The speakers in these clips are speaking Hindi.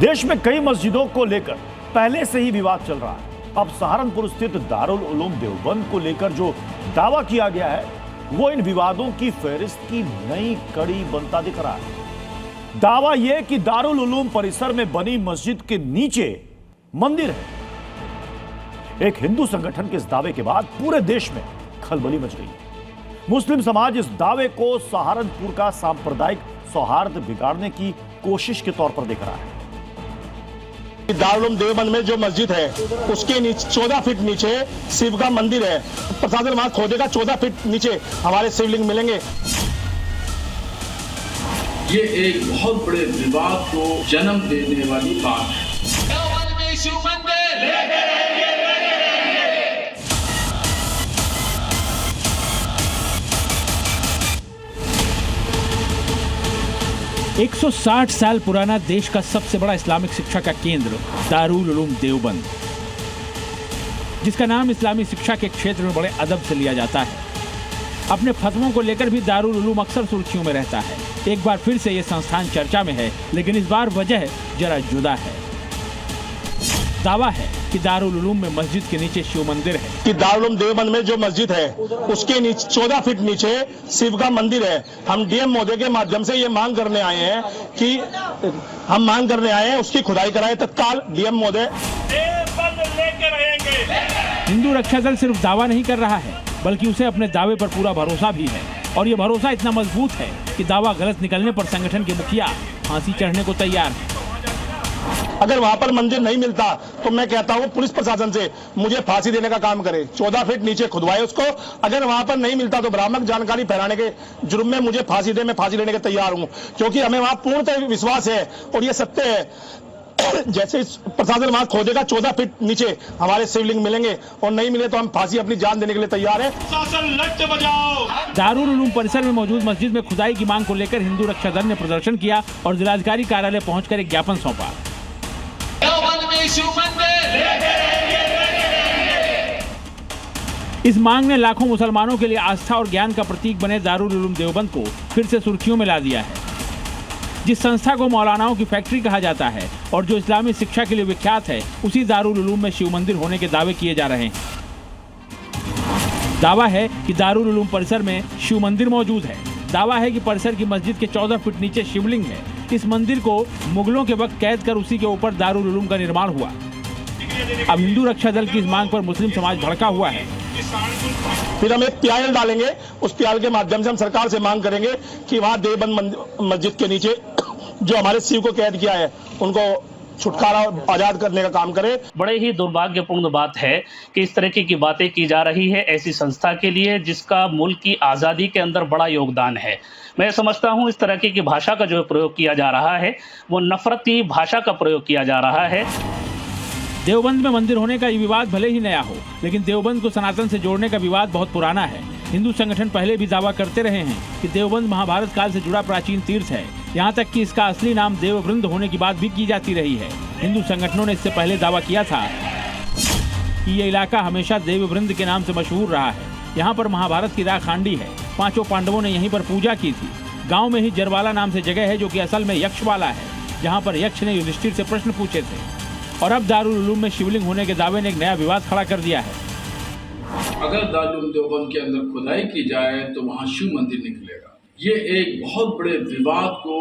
देश में कई मस्जिदों को लेकर पहले से ही विवाद चल रहा है। अब सहारनपुर स्थित दारुल उलूम देवबंद को लेकर जो दावा किया गया है वो इन विवादों की फहरिस्त की नई कड़ी बनता दिख रहा है। दावा यह कि दारुल उलूम परिसर में बनी मस्जिद के नीचे मंदिर है। एक हिंदू संगठन के इस दावे के बाद पूरे देश में खलबली मच गई। मुस्लिम समाज इस दावे को सहारनपुर का सांप्रदायिक सौहार्द बिगाड़ने की कोशिश के तौर पर देख रहा है। दारुल उलूम देवबंद में जो मस्जिद है उसके नीचे 14 फीट नीचे शिव का मंदिर है। प्रशासन वहां खोदेगा, 14 फीट नीचे हमारे शिवलिंग मिलेंगे। ये एक बहुत बड़े विवाद को जन्म देने वाली बात है। देवबंद में शिव मंदिर लेके 160 साल पुराना देश का सबसे बड़ा इस्लामिक शिक्षा का केंद्र दारुल उलूम देवबंद, जिसका नाम इस्लामी शिक्षा के क्षेत्र में बड़े अदब से लिया जाता है। अपने फतवों को लेकर भी दारुल उलूम अक्सर सुर्खियों में रहता है। एक बार फिर से ये संस्थान चर्चा में है, लेकिन इस बार वजह जरा जुदा है। दावा है कि दारुल उलूम में मस्जिद के नीचे शिव मंदिर है। कि दारुल उलूम देवबंद में जो मस्जिद है उसके नीचे 14 फीट नीचे शिव का मंदिर है। हम डीएम महोदय के माध्यम से ये मांग करने आए हैं कि उसकी खुदाई कराए तत्काल। डीएम महोदय लेके रहेंगे। हिंदू रक्षा दल सिर्फ दावा नहीं कर रहा है, बल्कि उसे अपने दावे पर पूरा भरोसा भी है। और ये भरोसा इतना मजबूत है कि दावा गलत निकलने पर संगठन के मुखिया फांसी चढ़ने को तैयार है। अगर वहां पर मंदिर नहीं मिलता तो मैं कहता हूं पुलिस प्रशासन से मुझे फांसी देने का काम करे। 14 फीट नीचे खुदवाए उसको। अगर वहां पर नहीं मिलता तो भ्रामक जानकारी फैलाने के जुर्म में मुझे फांसी दे, मैं फांसी लेने के तैयार हूं, क्योंकि हमें वहां पूर्णतः विश्वास है और ये सत्य है। जैसे प्रशासन वहां खोदेगा 14 फीट नीचे हमारे शिवलिंग मिलेंगे और नहीं मिले तो हम फांसी अपनी जान देने के लिए तैयार है। शासन लट बजाओ। दारुल उलूम परिसर में मौजूद मस्जिद में खुदाई की मांग को लेकर हिंदू रक्षा दल ने प्रदर्शन किया और जिलाधिकारी कार्यालय पहुंचकर एक ज्ञापन सौंपा। देवबंद में शिव मंदिर लेके इस मांग ने लाखों मुसलमानों के लिए आस्था और ज्ञान का प्रतीक बने दारुल उलूम देवबंद को फिर से सुर्खियों में ला दिया है। जिस संस्था को मौलानाओं की फैक्ट्री कहा जाता है और जो इस्लामी शिक्षा के लिए विख्यात है, उसी दारुल उलूम में शिव मंदिर होने के दावे किए जा रहे हैं। दावा है कि दारुल उलूम परिसर में शिव मंदिर मौजूद है। दावा है कि परिसर की मस्जिद के 14 फीट नीचे शिवलिंग है। इस मंदिर को मुगलों के वक्त कैद कर उसी के ऊपर दारुल उलूम का निर्माण हुआ। अब हिंदू रक्षा दल की इस मांग पर मुस्लिम समाज भड़का हुआ है। फिर हम एक प्याल डालेंगे, उस प्याल के माध्यम से हम सरकार से मांग करेंगे कि वहां देवबंद मस्जिद के नीचे जो हमारे शिव को कैद किया है उनको छुटकारा और आजाद करने का काम करे। बड़े ही दुर्भाग्यपूर्ण बात है कि इस तरह की बातें की जा रही है ऐसी संस्था के लिए जिसका मुल्क की आज़ादी के अंदर बड़ा योगदान है। मैं समझता हूं इस तरह की भाषा का जो प्रयोग किया जा रहा है वो नफरती भाषा का प्रयोग किया जा रहा है। देवबंद में मंदिर होने का ये विवाद भले ही नया हो, लेकिन देवबंद को सनातन से जोड़ने का विवाद बहुत पुराना है। हिंदू संगठन पहले भी दावा करते रहे हैं कि देवबंद महाभारत काल से जुड़ा प्राचीन तीर्थ है। यहाँ तक कि इसका असली नाम देववृंद होने की बात भी की जाती रही है। हिंदू संगठनों ने इससे पहले दावा किया था कि ये इलाका हमेशा देववृंद के नाम से मशहूर रहा है। यहाँ पर महाभारत की राख हांडी है। 5 पांडवों ने यहीं पर पूजा की थी। गाँव में ही जरवाला नाम से जगह है जो कि असल में यक्षवाला है, जहाँ पर यक्ष ने युधिष्ठिर से प्रश्न पूछे थे। और अब दारुल उलूम में शिवलिंग होने के दावे ने एक नया विवाद खड़ा कर दिया है। अगर दारुल उलूम देवबंद के अंदर खुदाई की जाए तो वहाँ शिव मंदिर निकलेगा। ये एक बहुत बड़े विवाद को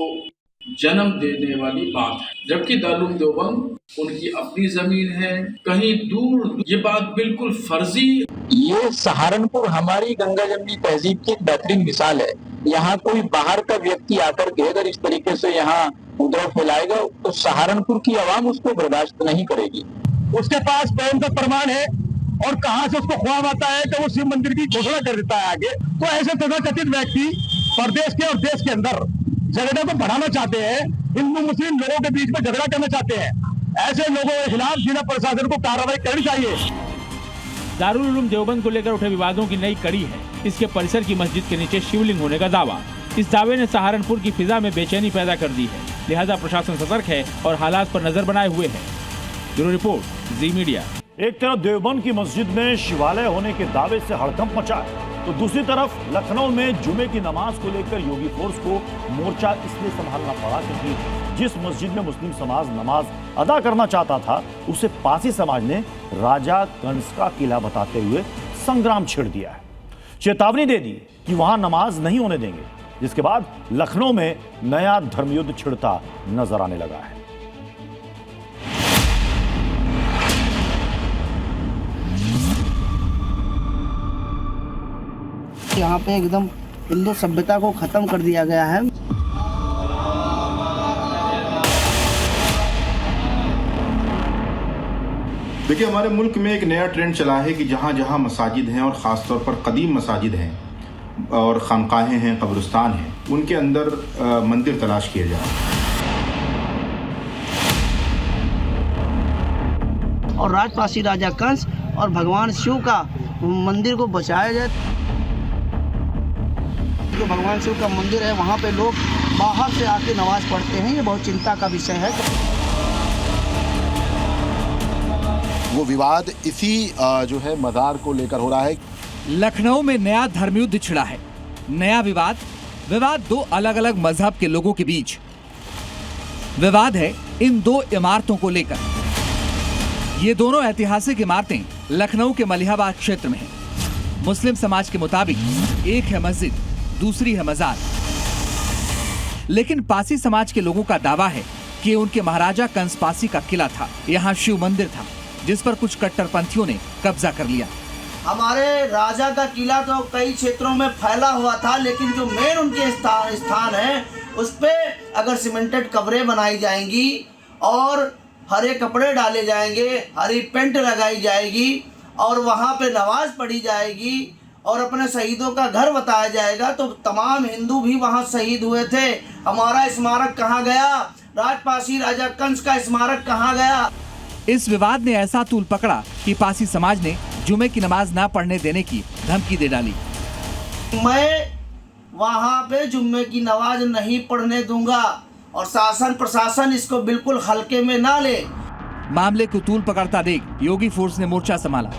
जन्म देने वाली बात है, जबकि दारुल उलूम देवबंद उनकी अपनी जमीन है, कहीं दूर। ये बात बिल्कुल फर्जी। ये सहारनपुर हमारी गंगा जमनी तहजीब की एक बेहतरीन मिसाल है। यहाँ कोई बाहर का व्यक्ति आकर के अगर इस तरीके से यहाँ उपद्रव फैलाएगा तो सहारनपुर की आवाम उसको बर्दाश्त नहीं करेगी। उसके पास कौन सा प्रमाण है और कहां से उसको ख्वाब आता है कि वो शिव मंदिर की घोषणा कर देता है आगे। तो ऐसे तथाकथित व्यक्ति प्रदेश के और देश के अंदर झगड़े को बढ़ाना चाहते हैं, हिंदू मुस्लिम लोगों के बीच में झगड़ा करना चाहते हैं। ऐसे लोगों के खिलाफ जिला प्रशासन को कार्रवाई करनी चाहिए। दारुल उलूम देवबंद को लेकर उठे विवादों की नई कड़ी है इसके परिसर की मस्जिद के नीचे शिवलिंग होने का दावा। इस दावे ने सहारनपुर की फिजा में बेचैनी पैदा कर दी है, लिहाजा प्रशासन सतर्क है और हालात पर नजर बनाए हुए है। ब्यूरो रिपोर्ट, जी मीडिया। एक तरफ देवबंद की मस्जिद में शिवालय होने के दावे से हड़कंप मचा है, तो दूसरी तरफ लखनऊ में जुमे की नमाज को लेकर योगी फोर्स को मोर्चा इसलिए संभालना पड़ा क्योंकि जिस मस्जिद में मुस्लिम समाज नमाज अदा करना चाहता था उसे पारसी समाज ने राजा कंस का किला बताते हुए संग्राम छेड़ दिया है। चेतावनी दे दी कि वहां नमाज नहीं होने देंगे, जिसके बाद लखनऊ में नया धर्मयुद्ध छिड़ता नजर आने लगा है। यहाँ पे एकदम हिंदू सभ्यता को खत्म कर दिया गया है। देखिए, हमारे मुल्क में एक नया ट्रेंड चला है कि जहाँ जहाँ मसाजिद हैं और ख़ास तौर पर कदीम मसाजिद हैं और खानकाहें हैं, कब्रिस्तान हैं, उनके अंदर मंदिर तलाश किए जाए और राजपासी राजा कंस और भगवान शिव का मंदिर को बचाया जाए। जो भगवान शिव का मंदिर है वहाँ पे लोग बाहर से आके नमाज पढ़ते हैं, ये बहुत चिंता का विषय है। वो विवाद इसी जो है मज़ार को लेकर हो रहा है। लखनऊ में नया धर्मयुद्ध छिड़ा है। नया विवाद दो अलग अलग मजहब के लोगों के बीच। विवाद है इन दो इमारतों को लेकर। ये दोनों ऐतिहासिक इमारतें लखनऊ के मलिहाबाद क्षेत्र में हैं। मुस्लिम समाज के मुताबिक एक है मस्जिद, दूसरी है मजार। लेकिन पासी समाज के लोगों का दावा है कि उनके महाराजा कंस पासी का किला था, यहाँ शिव मंदिर था, जिस पर कुछ कट्टरपंथियों ने कब्जा कर लिया। हमारे राजा का किला तो कई क्षेत्रों में फैला हुआ था, लेकिन जो मेन उनके स्थान है उस पे अगर सीमेंटेड कब्रें बनाई जाएंगी और हरे कपड़े डाले जाएंगे, हरी पेंट लगाई जाएगी और वहाँ पे नमाज पढ़ी जाएगी और अपने शहीदों का घर बताया जाएगा, तो तमाम हिंदू भी वहाँ शहीद हुए थे। हमारा स्मारक कहाँ गया? राजपासी राजा कंस का स्मारक कहाँ गया? इस विवाद ने ऐसा तूल पकड़ा कि पासी समाज ने जुमे की नमाज ना पढ़ने देने की धमकी दे डाली। मैं वहाँ पे जुम्मे की नमाज नहीं पढ़ने दूंगा और शासन प्रशासन इसको बिल्कुल हल्के में ना ले। मामले को तूल पकड़ता देख योगी फोर्स ने मोर्चा संभाला।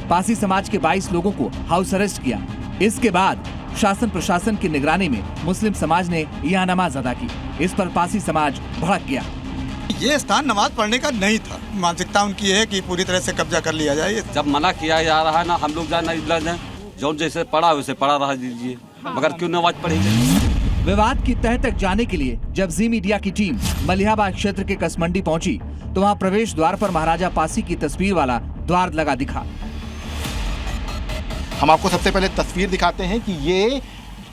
पासी समाज के 22 लोगों को हाउस अरेस्ट किया। इसके बाद शासन प्रशासन की निगरानी में मुस्लिम समाज ने यहाँ नमाज अदा की। इस पर पासी समाज भड़क गया। ये स्थान नमाज पढ़ने का नहीं था। मानसिकता उनकी है कि पूरी तरह से कब्जा कर लिया जाए। जब मना किया जा रहा है ना, हम लोग जाना जो जैसे पढ़ा वैसे पढ़ा रहा दीजिए, मगर क्यों नमाज पढ़ेंगे? विवाद की तह तक जाने के लिए जब जी मीडिया की टीम मलिहाबाद क्षेत्र के कसमंडी पहुंची तो वहां प्रवेश द्वार पर महाराजा पासी की तस्वीर वाला द्वार लगा दिखा। हम आपको सबसे पहले तस्वीर दिखाते हैं कि ये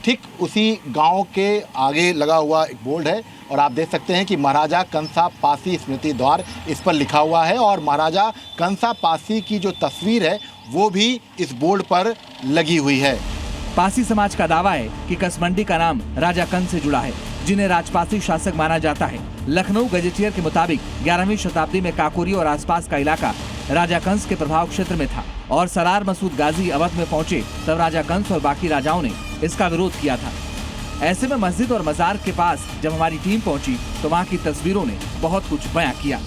ठीक उसी गांव के आगे लगा हुआ एक बोर्ड है और आप देख सकते हैं कि महाराजा कंसा पासी स्मृति द्वार इस पर लिखा हुआ है और महाराजा कंसा पासी की जो तस्वीर है वो भी इस बोर्ड पर लगी हुई है। पासी समाज का दावा है कि कसमंडी का नाम राजा कंस से जुड़ा है, जिन्हें राजपासी शासक माना जाता है। लखनऊ गजेटियर के मुताबिक 11वीं शताब्दी में काकोरी और आसपास का इलाका राजा कंस के प्रभाव क्षेत्र में था और सरार मसूद गाजी अवध में पहुंचे तब राजा कंस और बाकी राजाओं ने इसका विरोध किया था। ऐसे में मस्जिद और मजार के पास जब हमारी टीम पहुंची तो वहाँ की तस्वीरों ने बहुत कुछ बयां किया।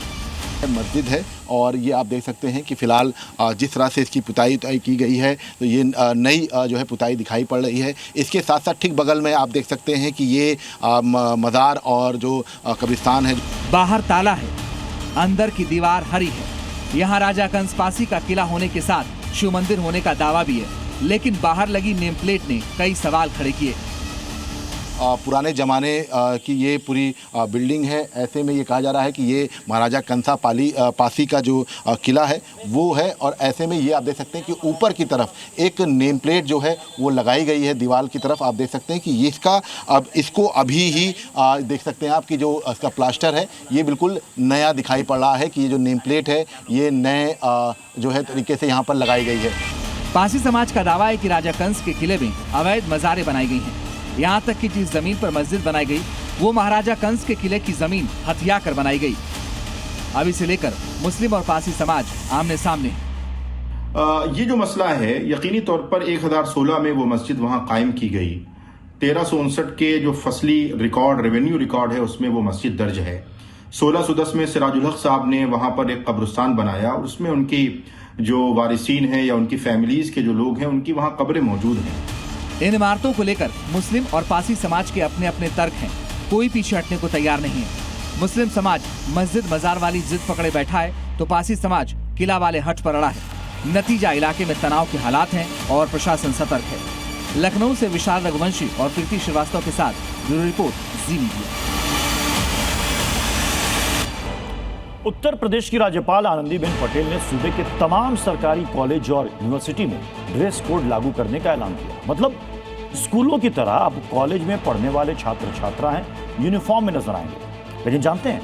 मस्जिद है और ये आप देख सकते हैं कि फिलहाल जिस तरह से इसकी पुताई की गई है तो ये नई जो है पुताई दिखाई पड़ रही है। इसके साथ साथ ठीक बगल में आप देख सकते हैं कि ये मज़ार और जो कब्रिस्तान है। बाहर ताला है, अंदर की दीवार हरी है। यहाँ राजा कंस पासी का किला होने के साथ शिव मंदिर होने का दावा भी है, लेकिन बाहर लगी नेम प्लेट ने कई सवाल खड़े किए। पुराने ज़माने की ये पूरी बिल्डिंग है। ऐसे में ये कहा जा रहा है कि ये महाराजा कंसा पासी का जो किला है वो है और ऐसे में ये आप देख सकते हैं कि ऊपर की तरफ एक नेम प्लेट जो है वो लगाई गई है दीवार की तरफ। आप देख सकते हैं कि ये इसको अभी ही देख सकते हैं आप कि जो इसका प्लास्टर है ये बिल्कुल नया दिखाई पड़ रहा है कि ये जो नेम प्लेट है ये नए जो है तरीके से यहाँ पर लगाई गई है। पासी समाज का दावा है कि राजा कंस के किले में अवैध मज़ारें बनाई गई हैं। यहाँ तक कि जिस जमीन पर मस्जिद बनाई गई वो महाराजा कंस के किले की जमीन हथिया कर बनाई गई। अब इसे लेकर मुस्लिम और पासी समाज आमने सामने है। ये जो मसला है यकीनी तौर पर 1016 में वो मस्जिद वहाँ कायम की गई। 1359 के जो फसली रिकॉर्ड रेवेन्यू रिकॉर्ड है उसमें वो मस्जिद दर्ज है। 1610 में सिराजुल हक साहब ने वहाँ पर एक कब्रिस्तान बनाया और उसमें उनकी जो वारिसीन है या उनकी फैमिलीज के जो लोग हैं उनकी वहाँ कब्रें मौजूद हैं। इन इमारतों को लेकर मुस्लिम और पासी समाज के अपने अपने तर्क हैं, कोई पीछे हटने को तैयार नहीं है। मुस्लिम समाज मस्जिद मजार वाली जिद पकड़े बैठा है तो पारसी समाज किला वाले हट पर अड़ा है। नतीजा इलाके में तनाव के हालात हैं और प्रशासन सतर्क है। लखनऊ से विशाल रघुवंशी और प्रीति श्रीवास्तव के साथ ब्यूरो रिपोर्ट जी मीडिया। उत्तर प्रदेश की राज्यपाल आनंदीबेन पटेल ने सूबे के तमाम सरकारी कॉलेज और यूनिवर्सिटी में ड्रेस कोड लागू करने का ऐलान किया। मतलब स्कूलों की तरह अब कॉलेज में पढ़ने वाले छात्र छात्राएं यूनिफॉर्म में नजर आएंगे। लेकिन जानते हैं,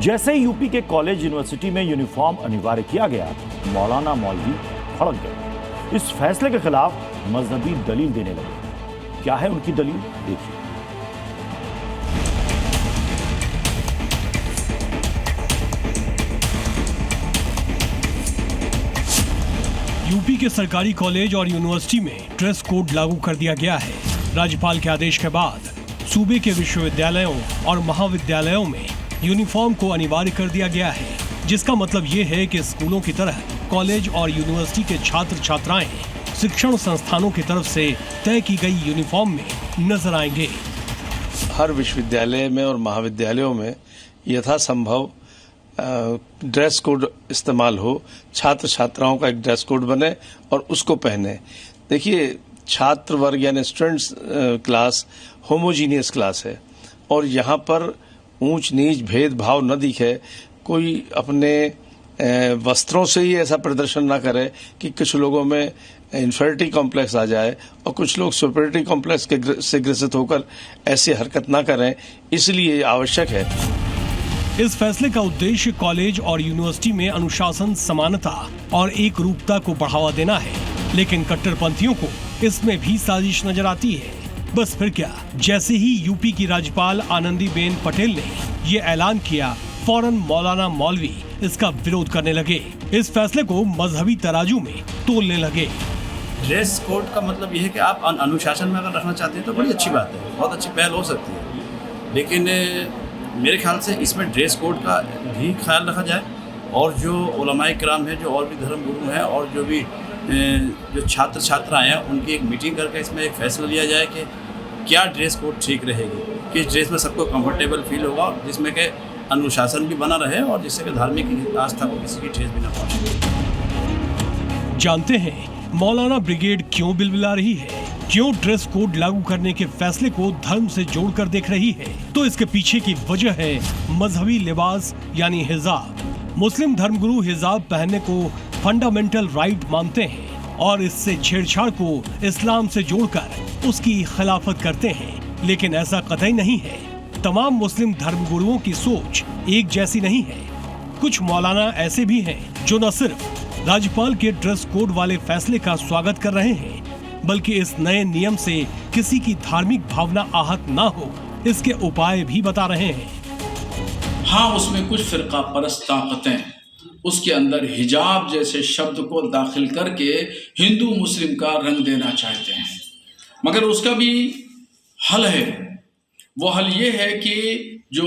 जैसे ही यूपी के कॉलेज यूनिवर्सिटी में यूनिफॉर्म अनिवार्य किया गया, मौलाना मौलवी भड़क गए। इस फैसले के खिलाफ मजहबी दलील देने लगे। क्या है उनकी दलील, देखिए। यूपी के सरकारी कॉलेज और यूनिवर्सिटी में ड्रेस कोड लागू कर दिया गया है। राज्यपाल के आदेश के बाद सूबे के विश्वविद्यालयों और महाविद्यालयों में यूनिफॉर्म को अनिवार्य कर दिया गया है, जिसका मतलब ये है कि स्कूलों की तरह कॉलेज और यूनिवर्सिटी के छात्र छात्राएं शिक्षण संस्थानों की तरफ से तय की गई यूनिफॉर्म में नजर आएंगे। हर विश्वविद्यालय में और महाविद्यालयों में यथासंभव ड्रेस कोड इस्तेमाल हो, छात्र छात्राओं का एक ड्रेस कोड बने और उसको पहने। देखिए, छात्र वर्ग यानी स्टूडेंट्स क्लास होमोजीनियस क्लास है और यहाँ पर ऊंच नीच भेदभाव न दिखे। कोई अपने वस्त्रों से ही ऐसा प्रदर्शन ना करे कि कुछ लोगों में इन्फेरिटी कॉम्प्लेक्स आ जाए और कुछ लोग सुपरियरिटी कॉम्प्लेक्स से ग्रसित होकर ऐसी हरकत ना करें। इसलिए आवश्यक है। इस फैसले का उद्देश्य कॉलेज और यूनिवर्सिटी में अनुशासन, समानता और एक रूपता को बढ़ावा देना है। लेकिन कट्टरपंथियों को इसमें भी साजिश नजर आती है। बस फिर क्या, जैसे ही यूपी की राज्यपाल आनंदीबेन पटेल ने ये ऐलान किया, फौरन मौलाना मौलवी इसका विरोध करने लगे। इस फैसले को मजहबी तराजू में तोलने लगे। ड्रेस कोड का मतलब यह है कि आप अनुशासन में अगर रखना चाहते हैं तो बड़ी अच्छी बात है, बहुत अच्छी पहल हो सकती है। लेकिन मेरे ख्याल से इसमें ड्रेस कोड का भी ख्याल रखा जाए और जो उलमाए किराम हैं, जो और भी धर्म गुरु हैं और जो छात्र छात्राएं हैं, उनकी एक मीटिंग करके इसमें एक फैसला लिया जाए कि क्या ड्रेस कोड ठीक रहेगी, किस ड्रेस में सबको कंफर्टेबल फील होगा, जिसमें कि अनुशासन भी बना रहे और जिससे कि धार्मिक आस्था को किसी की ठेस भी न पहुंचे। जानते हैं मौलाना ब्रिगेड क्यों बिलबिला रही है, क्यों ड्रेस कोड लागू करने के फैसले को धर्म से जोड़कर देख रही है? तो इसके पीछे की वजह है मजहबी लिबास यानी हिजाब। मुस्लिम धर्मगुरु हिजाब पहनने को फंडामेंटल राइट मानते हैं और इससे छेड़छाड़ को इस्लाम से जोड़कर उसकी खिलाफत करते हैं। लेकिन ऐसा कतई नहीं है। तमाम मुस्लिम धर्मगुरुओं की सोच एक जैसी नहीं है। कुछ मौलाना ऐसे भी हैं जो न सिर्फ राज्यपाल के ड्रेस कोड वाले फैसले का स्वागत कर रहे हैं, बल्कि इस नए नियम से किसी की धार्मिक भावना आहत ना हो, इसके उपाय भी बता रहे हैं। हाँ, उसमें कुछ फिरका परस्त ताकतें उसके अंदर हिजाब जैसे शब्द को दाखिल करके हिंदू मुस्लिम का रंग देना चाहते हैं, मगर उसका भी हल है। वो हल ये है कि जो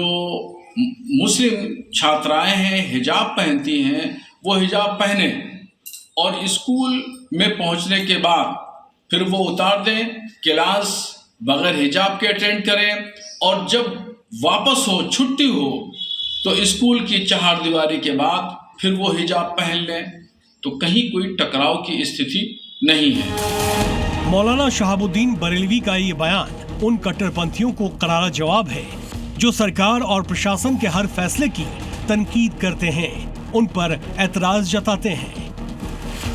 मुस्लिम छात्राएं हैं, हिजाब पहनती हैं, वो हिजाब पहने और स्कूल में पहुंचने के बाद फिर वो उतार दें, क्लास बगैर हिजाब के अटेंड करें और जब वापस हो, छुट्टी हो, तो स्कूल की चहारदीवारी के बाद फिर वो हिजाब पहन लें, तो कहीं कोई टकराव की स्थिति नहीं है। मौलाना शहाबुद्दीन बरेलवी का ये बयान उन कट्टरपंथियों को करारा जवाब है जो सरकार और प्रशासन के हर फैसले की तनकीद करते हैं, उन पर एतराज जताते हैं।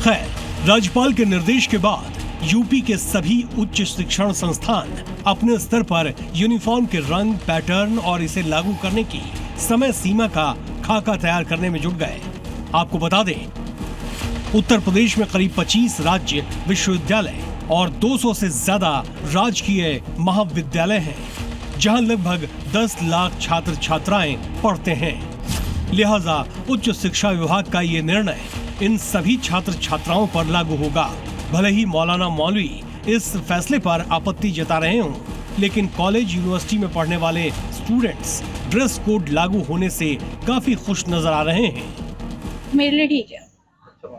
खैर, राज्यपाल के निर्देश के बाद यूपी के सभी उच्च शिक्षण संस्थान अपने स्तर पर यूनिफॉर्म के रंग, पैटर्न और इसे लागू करने की समय सीमा का खाका तैयार करने में जुट गए। आपको बता दें, उत्तर प्रदेश में करीब 25 राज्य विश्वविद्यालय और 200 से ज्यादा राजकीय महाविद्यालय हैं, जहां लगभग 10 लाख छात्र छात्राएं पढ़ते हैं। लिहाजा उच्च शिक्षा विभाग का ये निर्णय इन सभी छात्र छात्राओं पर लागू होगा। भले ही मौलाना मौलवी इस फैसले पर आपत्ति जता रहे हों, लेकिन कॉलेज यूनिवर्सिटी में पढ़ने वाले स्टूडेंट्स ड्रेस कोड लागू होने से काफी खुश नजर आ रहे हैं। मेरे लिए ठीक है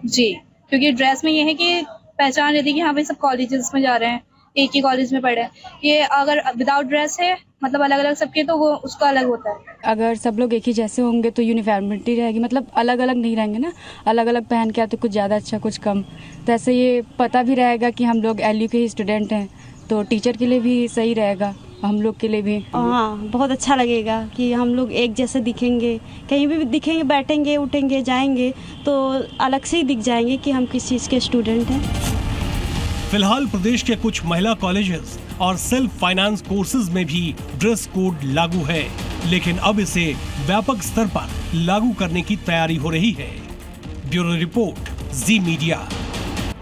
जी, क्योंकि ड्रेस में ये है कि पहचान रहती है कि हाँ भाई सब कॉलेजेस में जा रहे हैं, एक ही कॉलेज में पढ़े हैं। ये अगर विदाउट ड्रेस है मतलब अलग अलग सबके तो वो उसका अलग होता है। अगर सब लोग एक ही जैसे होंगे तो यूनिफॉर्मिटी रहेगी, मतलब अलग अलग नहीं रहेंगे ना, अलग अलग पहन के आते कुछ ज़्यादा अच्छा कुछ कम, तो ऐसे ये पता भी रहेगा कि हम लोग LU के ही स्टूडेंट हैं, तो टीचर के लिए भी सही रहेगा, हम लोग के लिए भी। हाँ, बहुत अच्छा लगेगा कि हम लोग एक जैसे दिखेंगे, कहीं भी दिखेंगे, बैठेंगे उठेंगे जाएंगे तो अलग से ही दिख जाएंगे कि हम किस चीज़ के स्टूडेंट हैं। फिलहाल प्रदेश के कुछ महिला कॉलेजेस और सेल्फ फाइनेंस कोर्सेज में भी ड्रेस कोड लागू है, लेकिन अब इसे व्यापक स्तर पर लागू करने की तैयारी हो रही है। ब्यूरो रिपोर्ट, जी मीडिया।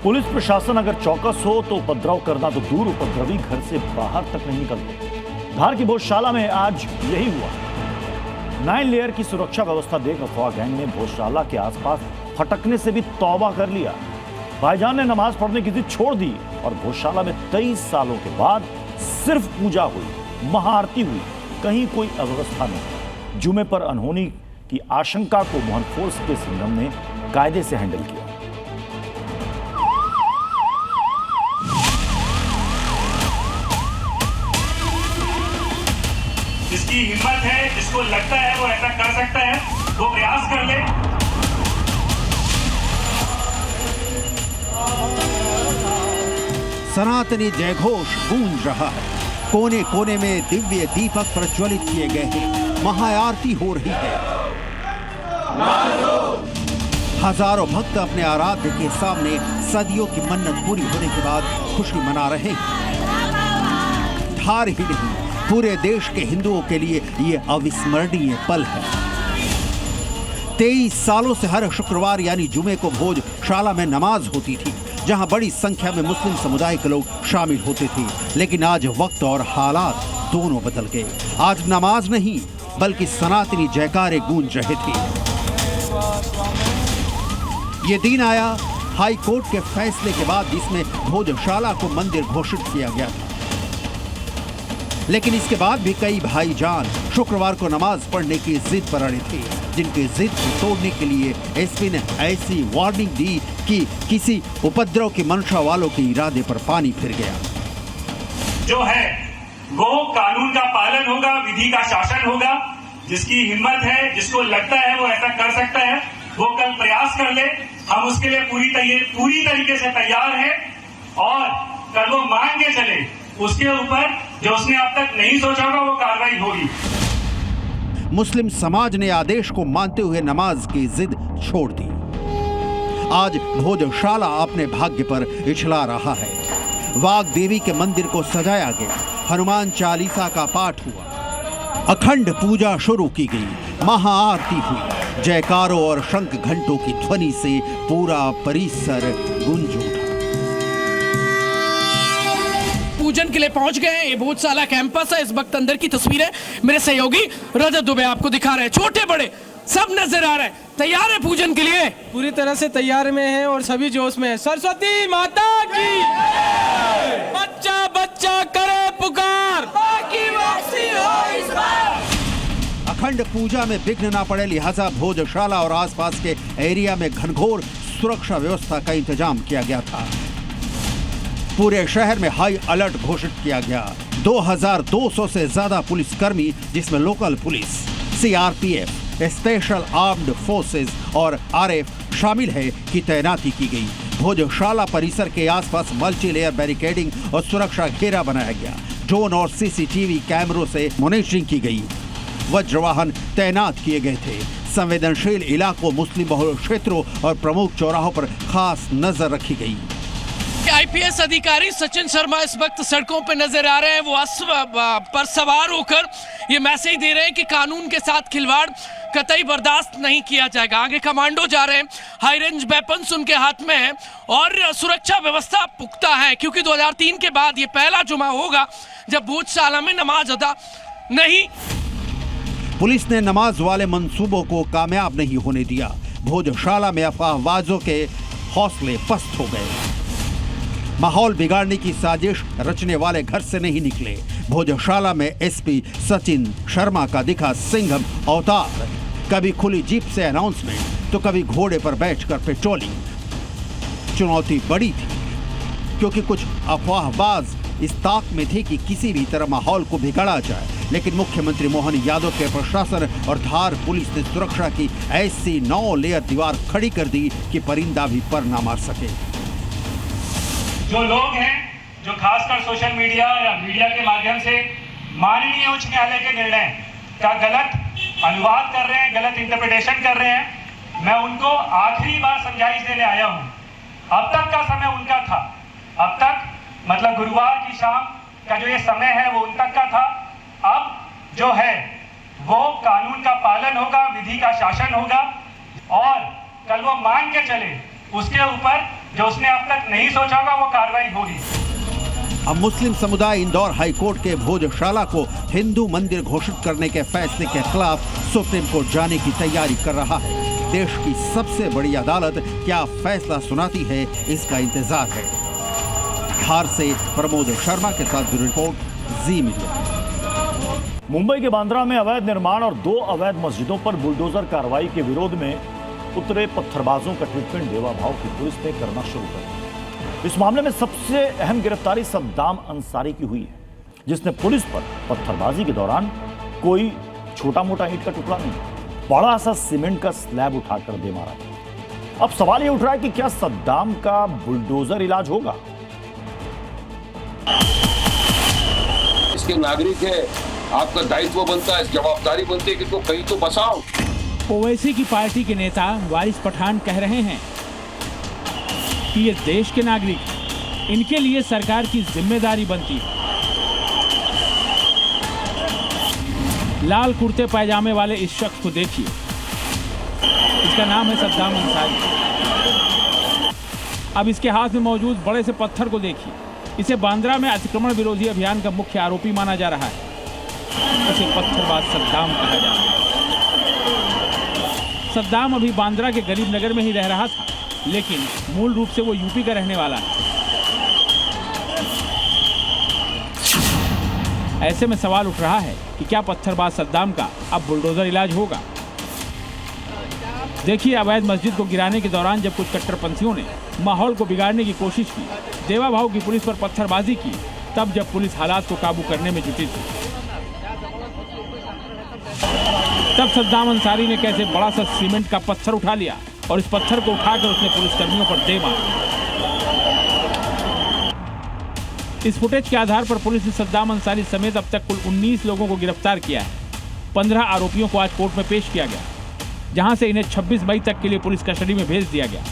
पुलिस प्रशासन अगर चौकस हो तो उपद्रव करना तो दूर, उपद्रवी घर से बाहर तक नहीं निकलते। धार की भोजशाला में आज यही हुआ। 9 लेयर की सुरक्षा व्यवस्था देख अफवाह गैंग ने भोजशाला के आसपास फटकने से भी तौबा कर लिया। भाईजान ने नमाज पढ़ने की जिद छोड़ दी और भोजशाला में 23 सालों के बाद सिर्फ पूजा हुई, महाआरती हुई, कहीं कोई अव्यवस्था नहीं। जुमे पर अनहोनी की आशंका को मोहन फोर्स के सिंघम ने कायदे से हैंडल किया। जिसकी हिम्मत है, जिसको लगता है वो ऐसा कर सकता है, वो प्रयास कर ले। सनातनी जयघोष गूंज रहा है। कोने कोने में दिव्य दीपक प्रज्वलित किए गए हैं, महाआरती हो रही है। हजारों भक्त अपने आराध्य के सामने सदियों की मन्नत पूरी होने के बाद खुशी मना रहे हैं। धार ही नहीं, पूरे देश के हिंदुओं के लिए ये अविस्मरणीय पल है। 23 सालों से हर शुक्रवार यानी जुमे को भोजशाला में नमाज होती थी, जहां बड़ी संख्या में मुस्लिम समुदाय के लोग शामिल होते थे। लेकिन आज वक्त और हालात दोनों बदल गए। आज नमाज नहीं बल्कि सनातनी जयकारे गूंज रहे थे। ये दिन आया हाई कोर्ट के फैसले के बाद, जिसमें भोजशाला को मंदिर घोषित किया गया था। लेकिन इसके बाद भी कई भाईजान शुक्रवार को नमाज पढ़ने की जिद पर अड़े थे, जिनकी जिद को तोड़ने के लिए एसपी ने ऐसी वार्निंग दी कि किसी उपद्रव की मंशा वालों के इरादे पर पानी फिर गया। जो है वो कानून का पालन होगा, विधि का शासन होगा। जिसकी हिम्मत है, जिसको लगता है वो ऐसा कर सकता है, वो कल प्रयास कर ले। हम उसके लिए पूरी तरीके से तैयार हैं और कल वो मान के चले, उसके ऊपर जो उसने अब तक नहीं सोचा होगा वो कार्रवाई होगी। मुस्लिम समाज ने आदेश को मानते हुए नमाज की जिद छोड़ दी। आज भोजशाला अपने भाग्य पर इछला रहा है। वाग देवी के मंदिर को सजाया गया, हनुमान चालीसा का पाठ हुआ, अखंड पूजा शुरू की गई, महाआरती हुई। जयकारों और शंख घंटों की ध्वनि से पूरा परिसर गूंज उठा। पूजन के लिए पहुंच गए हैं। ये भोजशाला कैंपस है। इस वक्त अंदर की तस्वीरें मेरे सहयोगी रजत दुबे आपको दिखा रहे हैं। छोटे बड़े सब नजर आ रहे हैं। तैयार है पूजन के लिए? पूरी तरह से तैयार में है और सभी जोश में है। सरस्वती माता की बच्चा बच्चा करे पुकार, बाकी वापसी हो इस बार। अखंड पूजा में विघ्न न पड़े, लिहाजा भोजशाला और आसपास के एरिया में घनघोर सुरक्षा व्यवस्था का इंतजाम किया गया था। पूरे शहर में हाई अलर्ट घोषित किया गया। 2200 से ज्यादा पुलिसकर्मी, जिसमें local police, CRPF, special armed forces और RF शामिल है, की तैनाती की गई। भोजशाला परिसर के आसपास मल्टी लेयर बैरिकेडिंग और सुरक्षा घेरा बनाया गया। ड्रोन और CCTV कैमरों से मॉनिटरिंग की गई। वज्रवाहन तैनात किए गए थे। संवेदनशील इलाकों, मुस्लिम बहुल क्षेत्रों और प्रमुख चौराहों पर खास नजर रखी गई। IPS अधिकारी सचिन शर्मा इस वक्त सड़कों पर नजर आ रहे हैं। वो अश्व पर सवार होकर ये मैसेज दे रहे हैं कि कानून के साथ खिलवाड़ कतई बर्दाश्त नहीं किया जाएगा। आगे कमांडो जा रहे हैं, हाई रेंज वेपन्स उनके हाथ में है और सुरक्षा व्यवस्था पुख्ता है, क्योंकि 2003 के बाद ये पहला जुमा होगा जब भोजशाला में नमाज अदा नहीं। पुलिस ने नमाज वाले मंसूबों को कामयाब नहीं होने दिया। भोजशाला में अफवाहबाजों के हौसले पस्त हो गए। माहौल बिगाड़ने की साजिश रचने वाले घर से नहीं निकले। भोजशाला में SP सचिन शर्मा का दिखा सिंघम अवतार। कभी खुली जीप से अनाउंसमेंट तो कभी घोड़े पर बैठकर पेट्रोलिंग। चुनौती बड़ी थी, क्योंकि कुछ अफवाहबाज इस ताक में थी कि किसी भी तरह माहौल को बिगाड़ा जाए, लेकिन मुख्यमंत्री मोहन यादव के प्रशासन और धार पुलिस ने सुरक्षा की ऐसी 9 लेयर दीवार खड़ी कर दी कि परिंदा भी पर ना मार सके। जो लोग हैं जो खासकर सोशल मीडिया या मीडिया के माध्यम से माननीय उच्च न्यायालय के निर्णय का गलत अनुवाद कर रहे हैं, गलत इंटरप्रिटेशन कर रहे हैं, मैं उनको आखिरी बार समझाइश देने आया हूं। अब तक का समय उनका था, अब तक मतलब गुरुवार की शाम का जो ये समय है वो उन तक का था। अब जो है वो कानून का पालन होगा, विधि का शासन होगा और कल वो मान के चले उसके ऊपर जो उसने अब तक नहीं सोचा होगा वो कार्रवाई होगी। अब मुस्लिम समुदाय इंदौर हाईकोर्ट के भोजशाला को हिंदू मंदिर घोषित करने के फैसले के खिलाफ सुप्रीम कोर्ट जाने की तैयारी कर रहा है। देश की सबसे बड़ी अदालत क्या फैसला सुनाती है, इसका इंतजार है। धार से प्रमोद शर्मा के साथ ब्यूरो रिपोर्ट, जी मीडिया। मुंबई के बांद्रा में अवैध निर्माण और 2 अवैध मस्जिदों पर बुलडोजर कार्रवाई के विरोध में उतरे पत्थरबाजों का ट्रीटमेंट देवा भाव की पुलिस ने करना शुरू कर दिया। इस मामले में सबसे अहम गिरफ्तारी सद्दाम अंसारी की हुई है, जिसने पुलिस पर पत्थरबाजी के दौरान कोई छोटा मोटा ईंट का टुकड़ा नहीं, बड़ा सा सीमेंट का स्लैब उठाकर दे मारा। अब सवाल यह उठ रहा है कि क्या सद्दाम का बुलडोजर इलाज होगा? इसके नागरिक है, आपका दायित्व बनता है, जवाबदारी बनती है कि तो कहीं तो बसाओ। ओवैसी की पार्टी के नेता वारिस पठान कह रहे हैं कि ये देश के नागरिक, इनके लिए सरकार की जिम्मेदारी बनती है। लाल कुर्ते पैजामे वाले इस शख्स को देखिए, इसका नाम है सद्दाम अंसारी। अब इसके हाथ में मौजूद बड़े से पत्थर को देखिए, इसे बांद्रा में अतिक्रमण विरोधी अभियान का मुख्य आरोपी माना जा रहा है। इसे पत्थरबाज सद्दाम कहा जा रहा है। सद्दाम अभी बांद्रा के गरीब नगर में ही रह रहा था, लेकिन मूल रूप से वो यूपी का रहने वाला है। ऐसे में सवाल उठ रहा है कि क्या पत्थरबाज सद्दाम का अब बुलडोजर इलाज होगा? देखिए, अवैध मस्जिद को गिराने के दौरान जब कुछ कट्टरपंथियों ने माहौल को बिगाड़ने की कोशिश की, देवा भाव की पुलिस पर पत्थरबाजी की, तब जब पुलिस हालात को काबू करने में जुटी थी, तब सद्दाम अंसारी ने कैसे बड़ा सा सीमेंट का पत्थर उठा लिया और इस पत्थर को उठाकर उसने पुलिसकर्मियों पर दे मारा। इस फुटेज के आधार पर पुलिस ने सद्दाम अंसारी समेत अब तक कुल 19 लोगों को गिरफ्तार किया है। 15 आरोपियों को आज कोर्ट में पेश किया गया, जहां से इन्हें 26 मई तक के लिए पुलिस कस्टडी में भेज दिया गया।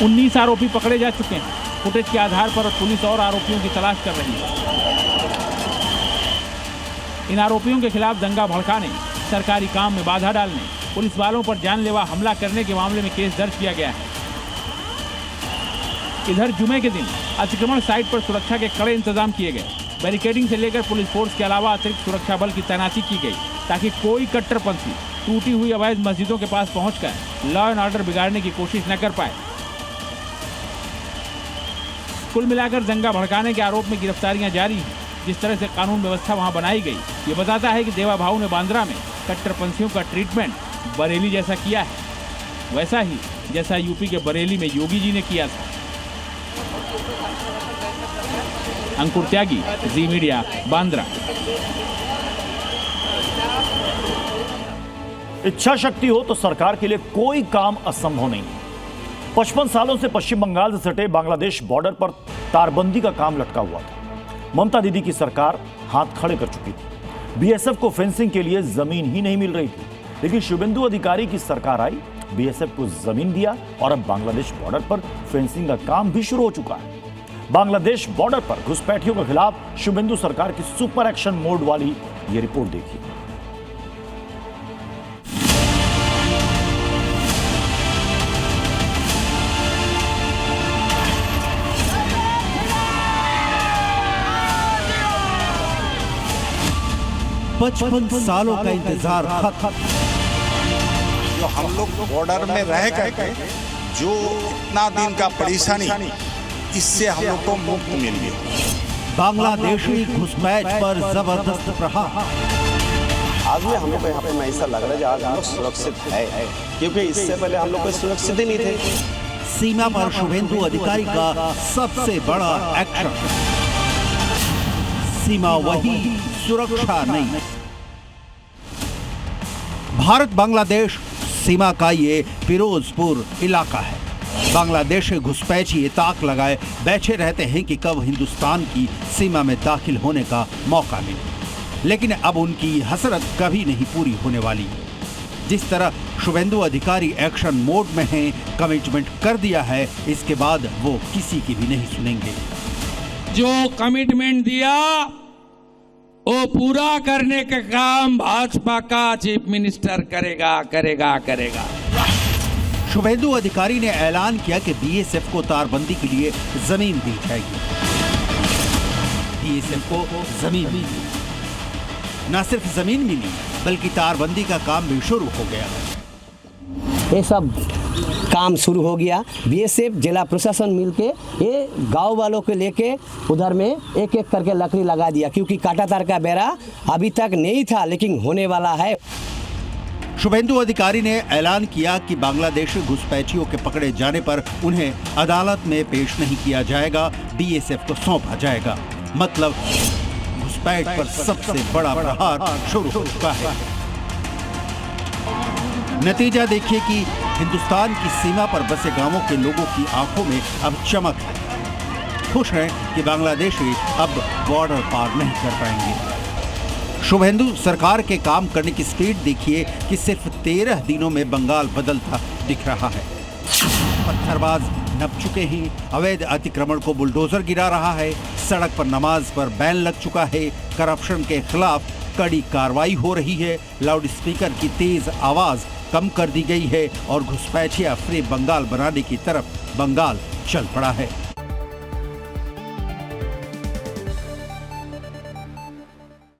19 आरोपी पकड़े जा चुके हैं। फुटेज के आधार पर पुलिस और आरोपियों की तलाश कर रही है। इन आरोपियों के खिलाफ दंगा भड़काने, सरकारी काम में बाधा डालने, पुलिस वालों पर जानलेवा हमला करने के मामले में केस दर्ज किया गया है। इधर जुमे के दिन अतिक्रमण साइट पर सुरक्षा के कड़े इंतजाम किए गए। बैरिकेडिंग से लेकर पुलिस फोर्स के अलावा अतिरिक्त सुरक्षा बल की तैनाती की गई, ताकि कोई कट्टरपंथी टूटी हुई अवैध मस्जिदों के पास पहुंचकर लॉ एंड ऑर्डर बिगाड़ने की कोशिश न कर पाए। कुल मिलाकर दंगा भड़काने के आरोप में गिरफ्तारियां जारी हैं। जिस तरह से कानून व्यवस्था वहां बनाई गई, ये बताता है कि देवा भाऊ ने बांद्रा में कट्टरपंथियों का ट्रीटमेंट बरेली जैसा किया है, वैसा ही जैसा यूपी के बरेली में योगी जी ने किया था। अंकुर त्यागी, जी मीडिया, बांद्रा। इच्छा शक्ति हो तो सरकार के लिए कोई काम असंभव नहीं है। 55 सालों से पश्चिम बंगाल से सटे बांग्लादेश बॉर्डर पर तारबंदी का काम लटका हुआ था। ममता दीदी की सरकार हाथ खड़े कर चुकी थी। बीएसएफ को फेंसिंग के लिए जमीन ही नहीं मिल रही थी, लेकिन शुभेंदु अधिकारी की सरकार आई, बीएसएफ को जमीन दिया और अब बांग्लादेश बॉर्डर पर फेंसिंग का काम भी शुरू हो चुका है। बांग्लादेश बॉर्डर पर घुसपैठियों के खिलाफ शुभेंदु सरकार की सुपर एक्शन मोड वाली ये रिपोर्ट देखिए। पचपन सालों का इंतजार खत्म। जो हम लोग बॉर्डर में रह करके जो इतना दिन का परेशानी, इससे हम लोग को मुक्त मिल गया। बांग्लादेशी घुसपैठ पर जबरदस्त प्रहार। आज भी हम लोग को यहाँ पे ऐसा लग रहा है आज हम लोग सुरक्षित है, क्योंकि इससे पहले हम लोग को सुरक्षित ही नहीं थे। सीमा पर शुभेंदु अधिकारी का सबसे बड़ा एक्शन। सीमा वही, सुरक्षा नहीं। भारत बांग्लादेश सीमा का ये फिरोजपुर इलाका है। बांग्लादेश के घुसपैठी ये ताक लगाए बैठे रहते हैं कि कब हिंदुस्तान की सीमा में दाखिल होने का मौका मिले, लेकिन अब उनकी हसरत कभी नहीं पूरी होने वाली। जिस तरह शुभेंदु अधिकारी एक्शन मोड में हैं, कमिटमेंट कर दिया है, इसके बाद वो किसी की भी नहीं सुनेंगे। जो कमिटमेंट दिया वो पूरा करने का काम भाजपा का चीफ मिनिस्टर करेगा। शुभेंदु अधिकारी ने ऐलान किया कि बीएसएफ को तारबंदी के लिए जमीन दी जाएगी। बीएसएफ को जमीन मिली, न सिर्फ जमीन मिली बल्कि तारबंदी का भी भी शुरू हो गया। ये सब काम शुरू हो गया। बीएसएफ जिला प्रशासन मिलके ये गांव वालों को लेके उधर में एक एक करके लकड़ी लगा दिया, क्योंकि कांटातार का बेड़ा अभी तक नहीं था लेकिन होने वाला है। शुभेंदु अधिकारी ने ऐलान किया कि बांग्लादेशी घुसपैठियों के पकड़े जाने पर उन्हें अदालत में पेश नहीं किया जाएगा, बीएसएफ को सौंपा जाएगा। मतलब घुसपैठ पर सबसे बड़ा प्रहार शुरू हो चुका है। नतीजा देखिए कि हिंदुस्तान की सीमा पर बसे गांवों के लोगों की आंखों में अब चमक है। खुश हैं कि बांग्लादेशी अब बॉर्डर पार नहीं कर पाएंगे। शुभेंदु सरकार के काम करने की स्पीड देखिए कि सिर्फ 13 दिनों में बंगाल बदलता दिख रहा है। पत्थरबाज नप चुके हैं, अवैध अतिक्रमण को बुलडोजर गिरा रहा है, सड़क पर नमाज पर बैन लग चुका है, करप्शन के खिलाफ कड़ी कार्रवाई हो रही है, लाउडस्पीकर की तेज आवाज कम कर दी गई है और घुसपैठिया फ्री बंगाल बनाने की तरफ बंगाल चल पड़ा है।